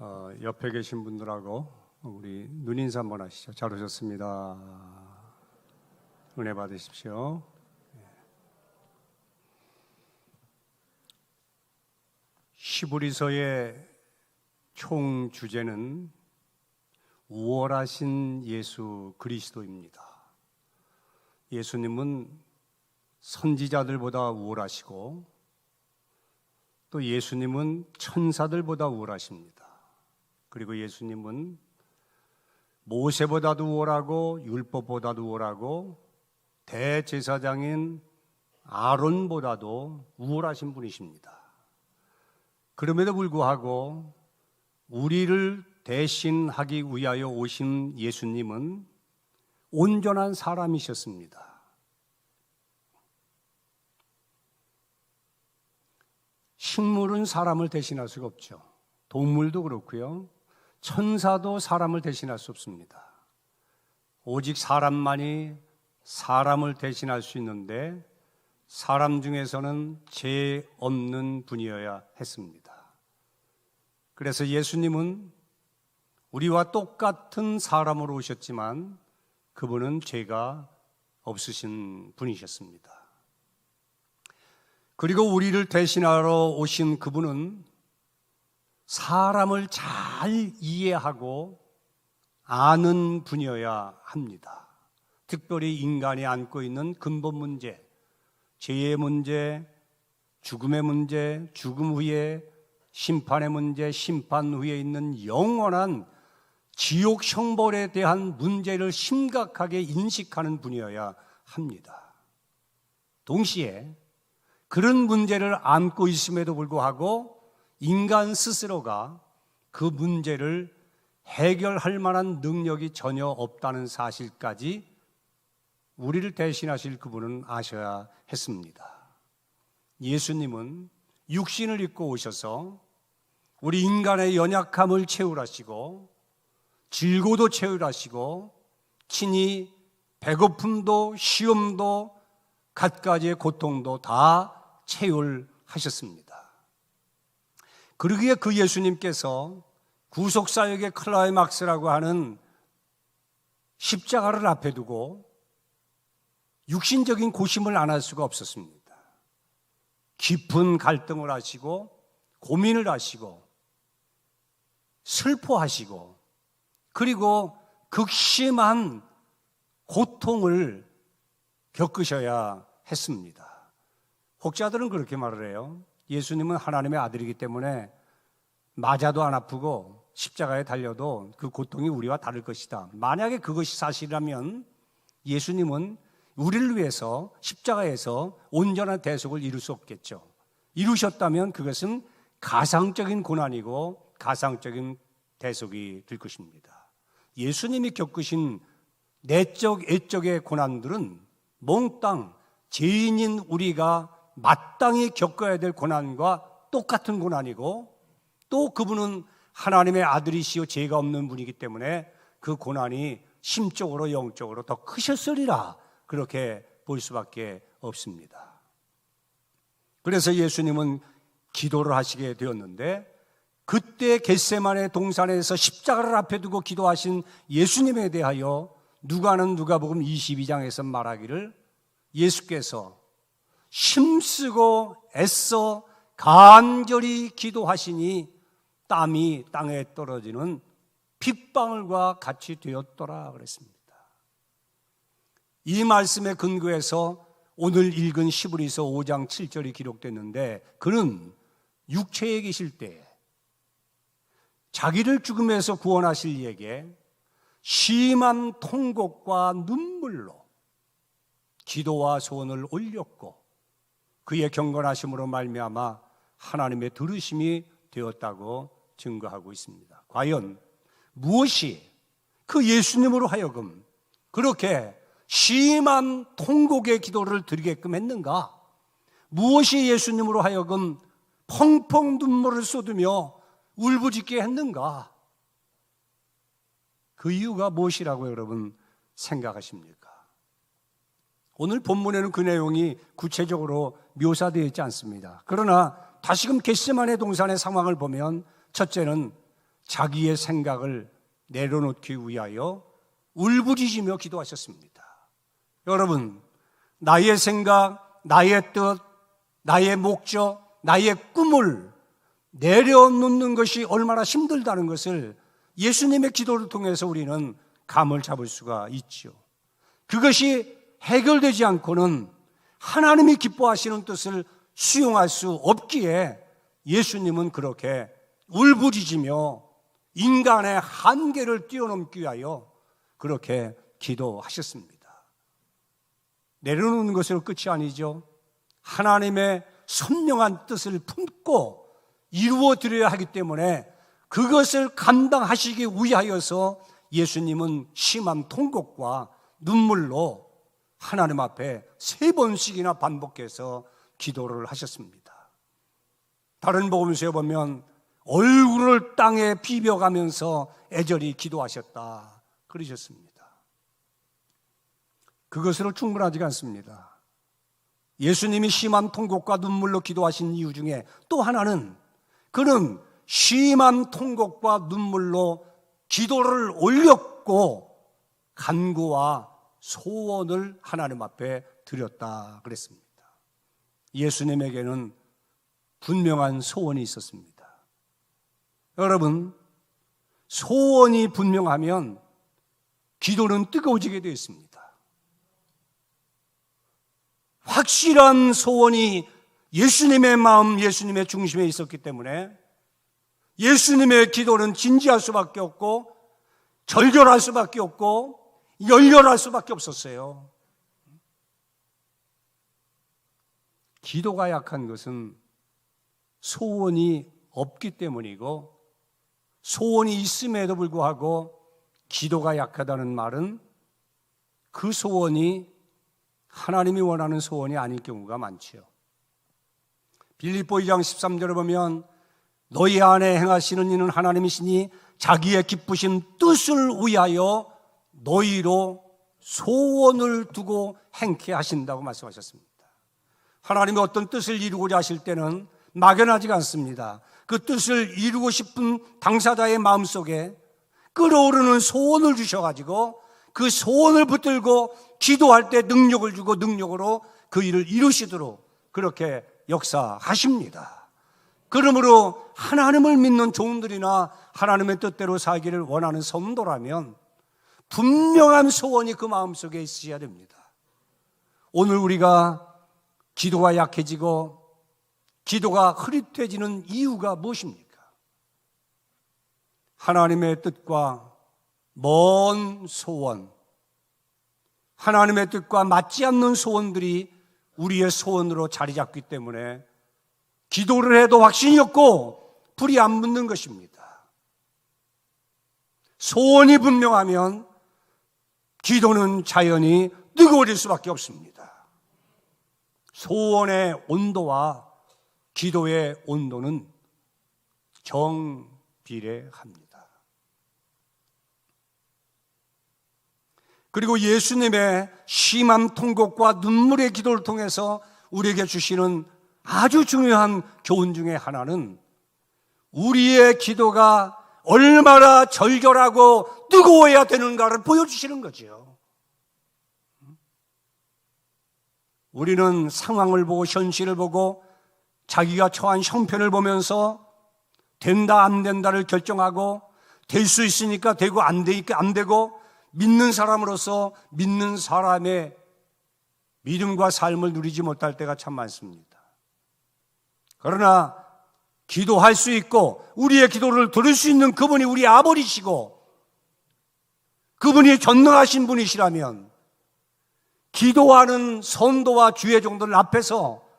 옆에 계신 분들하고 우리 눈인사 한번 하시죠. 잘 오셨습니다. 은혜 받으십시오. 히브리서의 총 주제는 우월하신 예수 그리스도입니다. 예수님은 선지자들보다 우월하시고 또 예수님은 천사들보다 우월하십니다. 그리고 예수님은 모세보다도 우월하고 율법보다도 우월하고 대제사장인 아론보다도 우월하신 분이십니다. 그럼에도 불구하고 우리를 대신하기 위하여 오신 예수님은 온전한 사람이셨습니다. 식물은 사람을 대신할 수가 없죠. 동물도 그렇고요. 천사도 사람을 대신할 수 없습니다. 오직 사람만이 사람을 대신할 수 있는데 사람 중에서는 죄 없는 분이어야 했습니다. 그래서 예수님은 우리와 똑같은 사람으로 오셨지만 그분은 죄가 없으신 분이셨습니다. 그리고 우리를 대신하러 오신 그분은 사람을 잘 이해하고 아는 분이어야 합니다. 특별히 인간이 안고 있는 근본 문제, 죄의 문제, 죽음의 문제, 죽음 후에 심판의 문제, 심판 후에 있는 영원한 지옥 형벌에 대한 문제를 심각하게 인식하는 분이어야 합니다. 동시에 그런 문제를 안고 있음에도 불구하고 인간 스스로가 그 문제를 해결할 만한 능력이 전혀 없다는 사실까지 우리를 대신하실 그분은 아셔야 했습니다. 예수님은 육신을 입고 오셔서 우리 인간의 연약함을 채우라시고 질고도 채우라시고 친히 배고픔도 시험도 갖가지의 고통도 다 채울하셨습니다. 그러기에 그 예수님께서 구속사역의 클라이막스라고 하는 십자가를 앞에 두고 육신적인 고심을 안 할 수가 없었습니다. 깊은 갈등을 하시고 고민을 하시고 슬퍼하시고 그리고 극심한 고통을 겪으셔야 했습니다. 혹자들은 그렇게 말을 해요. 예수님은 하나님의 아들이기 때문에 맞아도 안 아프고 십자가에 달려도 그 고통이 우리와 다를 것이다. 만약에 그것이 사실이라면 예수님은 우리를 위해서 십자가에서 온전한 대속을 이룰 수 없겠죠. 이루셨다면 그것은 가상적인 고난이고 가상적인 대속이 될 것입니다. 예수님이 겪으신 내적, 애적의 고난들은 몽땅 죄인인 우리가 마땅히 겪어야 될 고난과 똑같은 고난이고 또 그분은 하나님의 아들이시오 죄가 없는 분이기 때문에 그 고난이 심적으로 영적으로 더 크셨으리라 그렇게 볼 수밖에 없습니다. 그래서 예수님은 기도를 하시게 되었는데 그때 겟세마네 동산에서 십자가를 앞에 두고 기도하신 예수님에 대하여 누가복음 22장에서 말하기를 예수께서 힘쓰고 애써 간절히 기도하시니 땀이 땅에 떨어지는 핏방울과 같이 되었더라 그랬습니다. 이 말씀에 근거해서 오늘 읽은 히브리서 5장 7절이 기록됐는데 그는 육체에 계실 때 자기를 죽음에서 구원하실 이에게 심한 통곡과 눈물로 기도와 소원을 올렸고 그의 경건하심으로 말미암아 하나님의 들으심이 되었다고 증거하고 있습니다. 과연 무엇이 그 예수님으로 하여금 그렇게 심한 통곡의 기도를 드리게끔 했는가? 무엇이 예수님으로 하여금 펑펑 눈물을 쏟으며 울부짖게 했는가? 그 이유가 무엇이라고 여러분 생각하십니까? 오늘 본문에는 그 내용이 구체적으로 묘사되어 있지 않습니다. 그러나 다시금 겟세마네 동산의 상황을 보면 첫째는 자기의 생각을 내려놓기 위하여 울부짖으며 기도하셨습니다. 여러분, 나의 생각, 나의 뜻, 나의 목적, 나의 꿈을 내려놓는 것이 얼마나 힘들다는 것을 예수님의 기도를 통해서 우리는 감을 잡을 수가 있죠. 그것이 해결되지 않고는 하나님이 기뻐하시는 뜻을 수용할 수 없기에 예수님은 그렇게 울부짖으며 인간의 한계를 뛰어넘기 위하여 그렇게 기도하셨습니다. 내려놓는 것으로 끝이 아니죠. 하나님의 선명한 뜻을 품고 이루어 드려야 하기 때문에 그것을 감당하시기 위하여서 예수님은 심한 통곡과 눈물로 하나님 앞에 3번씩이나 반복해서 기도를 하셨습니다. 다른 복음서에 보면 얼굴을 땅에 비벼가면서 애절히 기도하셨다 그러셨습니다. 그것으로 충분하지가 않습니다. 예수님이 심한 통곡과 눈물로 기도하신 이유 중에 또 하나는 그는 심한 통곡과 눈물로 기도를 올렸고 간구와 소원을 하나님 앞에 드렸다 그랬습니다. 예수님에게는 분명한 소원이 있었습니다. 여러분, 소원이 분명하면 기도는 뜨거워지게 되어 있습니다. 확실한 소원이 예수님의 마음, 예수님의 중심에 있었기 때문에 예수님의 기도는 진지할 수밖에 없고 절절할 수밖에 없고 열렬할 수밖에 없었어요. 기도가 약한 것은 소원이 없기 때문이고, 소원이 있음에도 불구하고 기도가 약하다는 말은 그 소원이 하나님이 원하는 소원이 아닐 경우가 많지요. 빌립보 2장 13절에 보면 너희 안에 행하시는 이는 하나님이시니 자기의 기쁘신 뜻을 위하여 너희로 소원을 두고 행케 하신다고 말씀하셨습니다. 하나님이 어떤 뜻을 이루고자 하실 때는 막연하지가 않습니다. 그 뜻을 이루고 싶은 당사자의 마음속에 끓어오르는 소원을 주셔가지고 그 소원을 붙들고 기도할 때 능력을 주고 능력으로 그 일을 이루시도록 그렇게 역사하십니다. 그러므로 하나님을 믿는 종들이나 하나님의 뜻대로 살기를 원하는 성도라면 분명한 소원이 그 마음속에 있어야 됩니다. 오늘 우리가 기도가 약해지고 기도가 흐릿해지는 이유가 무엇입니까? 하나님의 뜻과 먼 소원, 하나님의 뜻과 맞지 않는 소원들이 우리의 소원으로 자리 잡기 때문에 기도를 해도 확신이 없고 불이 안 붙는 것입니다. 소원이 분명하면 기도는 자연히 뜨거워질 수밖에 없습니다. 소원의 온도와 기도의 온도는 정비례합니다. 그리고 예수님의 심한 통곡과 눈물의 기도를 통해서 우리에게 주시는 아주 중요한 교훈 중에 하나는 우리의 기도가 얼마나 절절하고 뜨거워야 되는가를 보여주시는 거죠. 우리는 상황을 보고 현실을 보고 자기가 처한 형편을 보면서 된다 안 된다를 결정하고 될 수 있으니까 되고 안 되니까 안 되고 믿는 사람으로서 믿는 사람의 믿음과 삶을 누리지 못할 때가 참 많습니다. 그러나 기도할 수 있고 우리의 기도를 들을 수 있는 그분이 우리 아버지시고 그분이 전능하신 분이시라면 기도하는 성도와 주의 종들 앞에서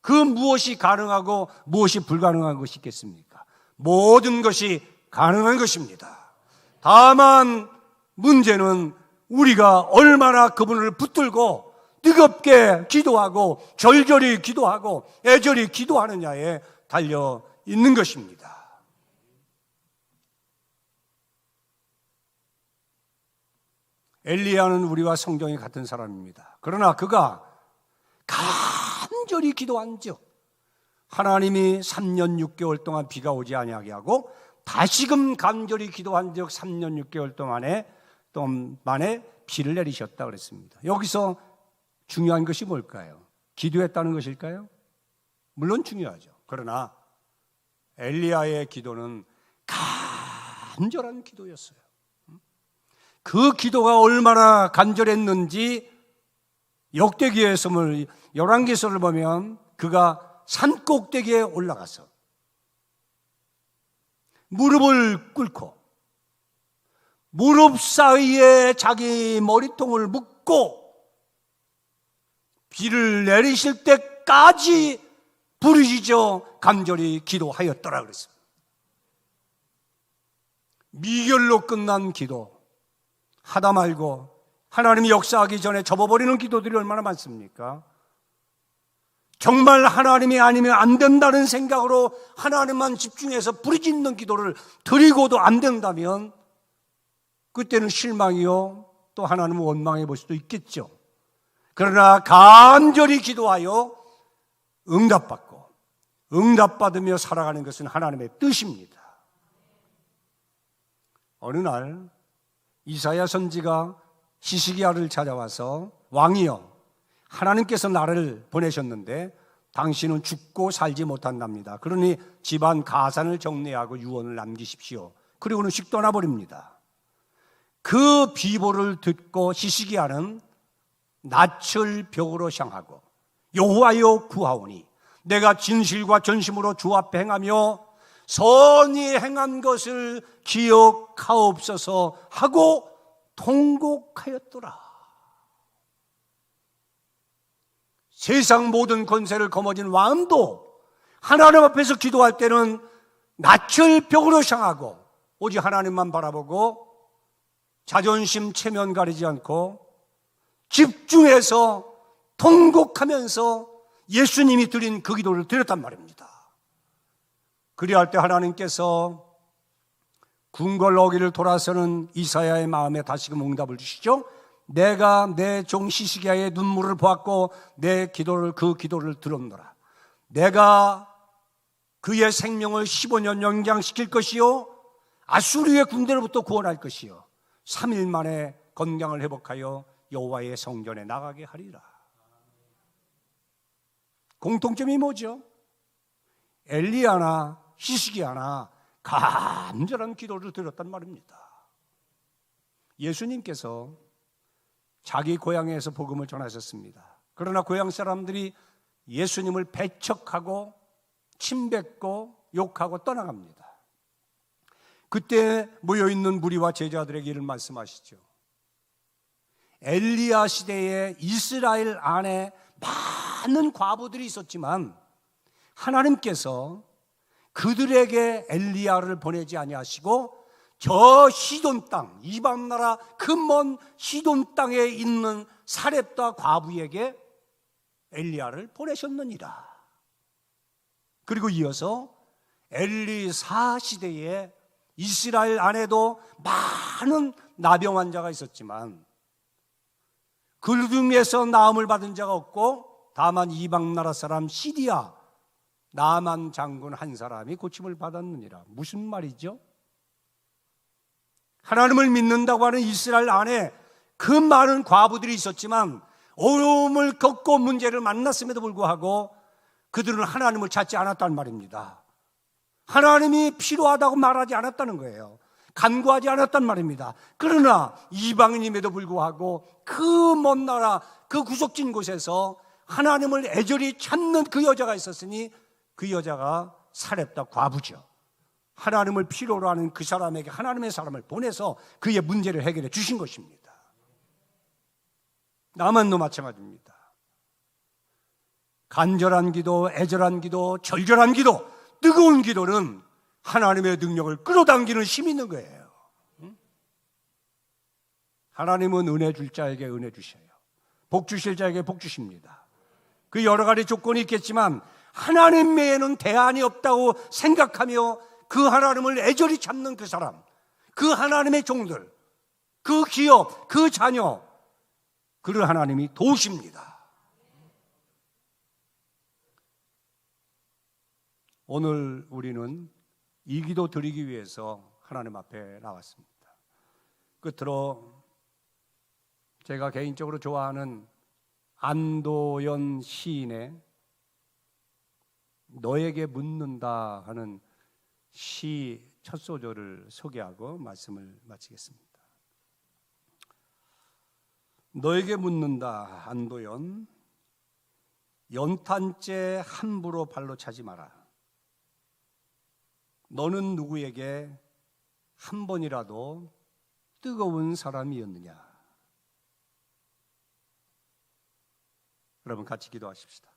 그 무엇이 가능하고 무엇이 불가능한 것이 있겠습니까? 모든 것이 가능한 것입니다. 다만 문제는 우리가 얼마나 그분을 붙들고 뜨겁게 기도하고 절절히 기도하고 애절히 기도하느냐에 달려 있는 것입니다. 엘리야는 우리와 성경이 같은 사람입니다. 그러나 그가 간절히 기도한 즉 하나님이 3년 6개월 동안 비가 오지 아니하게 하고 다시금 간절히 기도한 적 3년 6개월 동안에 비를 내리셨다 그랬습니다. 여기서 중요한 것이 뭘까요? 기도했다는 것일까요? 물론 중요하죠. 그러나 엘리야의 기도는 간절한 기도였어요. 그 기도가 얼마나 간절했는지 역대기에서 열왕기서를 보면 그가 산 꼭대기에 올라가서 무릎을 꿇고 무릎 사이에 자기 머리통을 묶고 비를 내리실 때까지 부르짖어 간절히 기도하였더라 그랬습니다. 미결로 끝난 기도 하다 말고 하나님이 역사하기 전에 접어버리는 기도들이 얼마나 많습니까? 정말 하나님이 아니면 안 된다는 생각으로 하나님만 집중해서 부르짖는 기도를 드리고도 안 된다면 그때는 실망이요, 또 하나님은 원망해 볼 수도 있겠죠. 그러나 간절히 기도하여 응답받으며 살아가는 것은 하나님의 뜻입니다. 어느 날 이사야 선지가 히스기야를 찾아와서 왕이여, 하나님께서 나를 보내셨는데 당신은 죽고 살지 못한답니다. 그러니 집안 가산을 정리하고 유언을 남기십시오. 그리고는 씩 떠나버립니다. 그 비보를 듣고 히스기야는 낯을 벽으로 향하고 여호와여 구하오니 내가 진실과 전심으로 주 앞에 행하며 선히 행한 것을 기억하옵소서 하고 통곡하였더라. 세상 모든 권세를 거머쥔 왕도 하나님 앞에서 기도할 때는 낯을 벽으로 향하고 오직 하나님만 바라보고 자존심 체면 가리지 않고 집중해서 통곡하면서 예수님이 드린 그 기도를 드렸단 말입니다. 그리할 때 하나님께서 궁궐 돌아서는 이사야의 마음에 다시금 응답을 주시죠. 내가 내 종 히스기야의 눈물을 보았고 그 기도를 들었노라. 내가 그의 생명을 15년 연장시킬 것이요 아수르의 군대로부터 구원할 것이요 3일 만에 건강을 회복하여 여호와의 성전에 나가게 하리라. 공통점이 뭐죠? 엘리야나 히스기야나 간절한 기도를 드렸단 말입니다. 예수님께서 자기 고향에서 복음을 전하셨습니다. 그러나 고향 사람들이 예수님을 배척하고 침뱉고 욕하고 떠나갑니다. 그때 모여있는 무리와 제자들에게 이런 말씀하시죠. 엘리야 시대에 이스라엘 안에 많은 과부들이 있었지만 하나님께서 그들에게 엘리야를 보내지 아니하시고 저 시돈 땅, 이방 나라 그 먼 시돈 땅에 있는 사렙다 과부에게 엘리야를 보내셨느니라. 그리고 이어서 엘리사 시대에 이스라엘 안에도 많은 나병 환자가 있었지만 그 중에서 나음을 받은 자가 없고 다만 이방 나라 사람 시리아 나만 장군 한 사람이 고침을 받았느니라. 무슨 말이죠? 하나님을 믿는다고 하는 이스라엘 안에 그 많은 과부들이 있었지만 어려움을 겪고 문제를 만났음에도 불구하고 그들은 하나님을 찾지 않았다는 말입니다. 하나님이 필요하다고 말하지 않았다는 거예요. 간구하지 않았단 말입니다. 그러나 이방인임에도 불구하고 그 먼 나라 그 구석진 곳에서 하나님을 애절히 찾는 그 여자가 있었으니 그 여자가 사렙다 과부죠. 하나님을 필요로 하는 그 사람에게 하나님의 사람을 보내서 그의 문제를 해결해 주신 것입니다. 나만도 마찬가지입니다. 간절한 기도, 애절한 기도, 절절한 기도, 뜨거운 기도는 하나님의 능력을 끌어당기는 힘이 있는 거예요. 하나님은 은혜 줄 자에게 은혜 주셔요. 복 주실 자에게 복 주십니다. 그 여러 가지 조건이 있겠지만 하나님 외에는 대안이 없다고 생각하며 그 하나님을 애절히 찾는 그 사람, 그 하나님의 종들, 그 기업, 그 자녀, 그를 하나님이 도우십니다. 오늘 우리는 이 기도 드리기 위해서 하나님 앞에 나왔습니다. 끝으로 제가 개인적으로 좋아하는 안도연 시인의 너에게 묻는다 하는 시 첫 소절을 소개하고 말씀을 마치겠습니다. 너에게 묻는다 안도연, 연탄재 함부로 발로 차지 마라. 너는 누구에게 한 번이라도 뜨거운 사람이었느냐? 여러분 같이 기도하십시다.